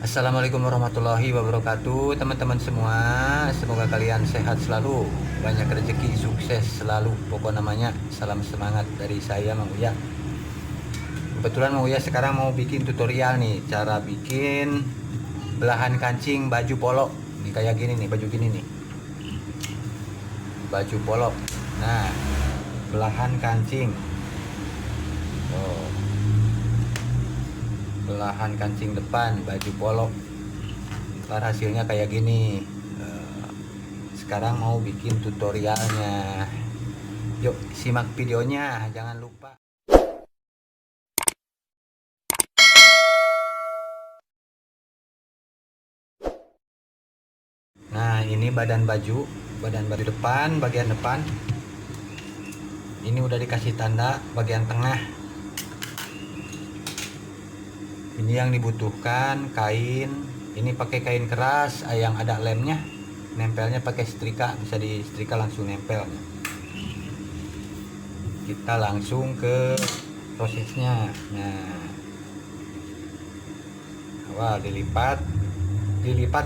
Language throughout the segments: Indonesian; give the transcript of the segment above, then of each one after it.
Assalamualaikum warahmatullahi wabarakatuh, teman-teman semua. Semoga kalian sehat selalu, banyak rezeki, sukses selalu. Pokok namanya salam semangat dari saya, Mang Uya. Kebetulan Mang Uya sekarang mau bikin tutorial nih, cara bikin belahan kancing baju polo. Nih kayak gini nih, baju gini nih. Baju polo. Nah, belahan kancing. Oh, belahan kancing depan baju polo. Ntar hasilnya kayak gini. Sekarang mau bikin tutorialnya. Yuk simak videonya, jangan lupa. Nah, ini badan baju depan, bagian depan. Ini udah dikasih tanda bagian tengah. Ini yang dibutuhkan kain. Ini pakai kain keras yang ada lemnya. Nempelnya pakai setrika, bisa di setrika langsung nempel. Kita langsung ke prosesnya. Nah, awal dilipat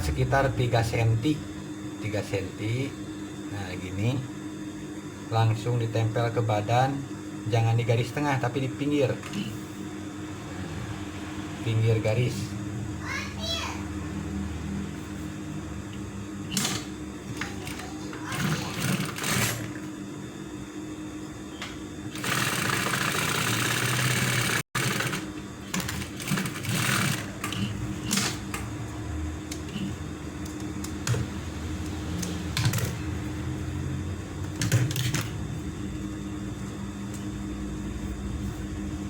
sekitar 3 cm. Nah, gini. Langsung ditempel ke badan, jangan di garis tengah tapi di pinggir garis.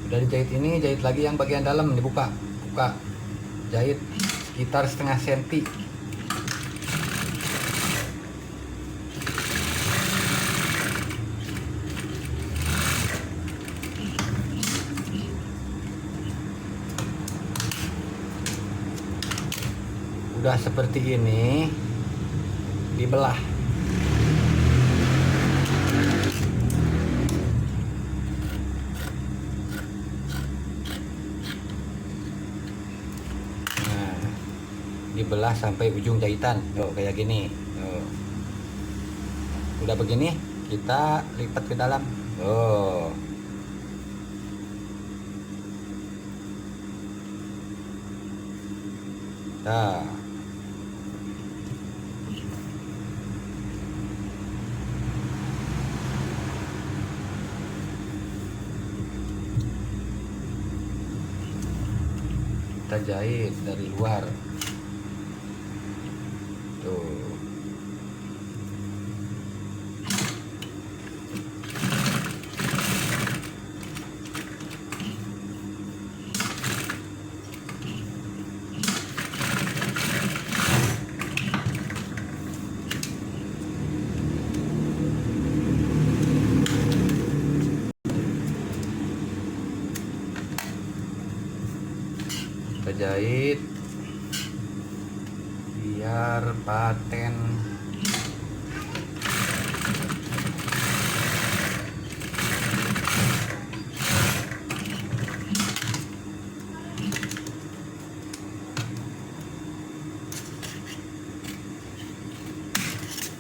Udah dijahit ini, jahit lagi yang bagian dalam, dibuka, jahit sekitar setengah senti. Udah seperti ini, dibelah. Dibelah sampai ujung jahitan. Kayak gini. Udah begini, kita lipat ke dalam. Nah, kita jahit dari luar. Tuh. Kita jahit biar paten.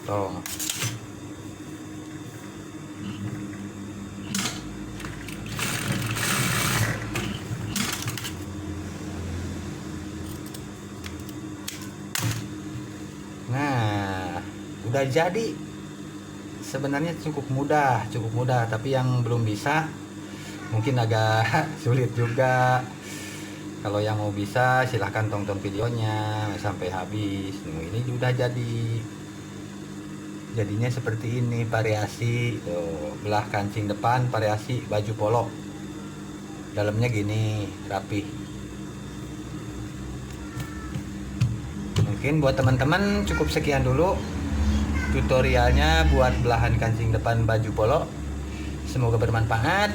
Tuh. Nah, udah jadi. Sebenarnya cukup mudah, tapi yang belum bisa mungkin agak sulit juga. Kalau yang mau bisa silahkan tonton videonya sampai habis. Ini udah jadi. Jadinya seperti ini, variasi. Belah kancing depan, variasi baju polo. Dalamnya gini, rapi. Mungkin buat teman-teman cukup sekian dulu tutorialnya buat belahan kancing depan baju polo. Semoga bermanfaat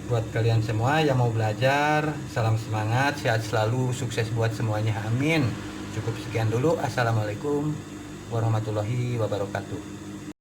buat kalian semua yang mau belajar. Salam semangat, sehat selalu, sukses buat semuanya, amin. Cukup sekian dulu. Assalamualaikum warahmatullahi wabarakatuh.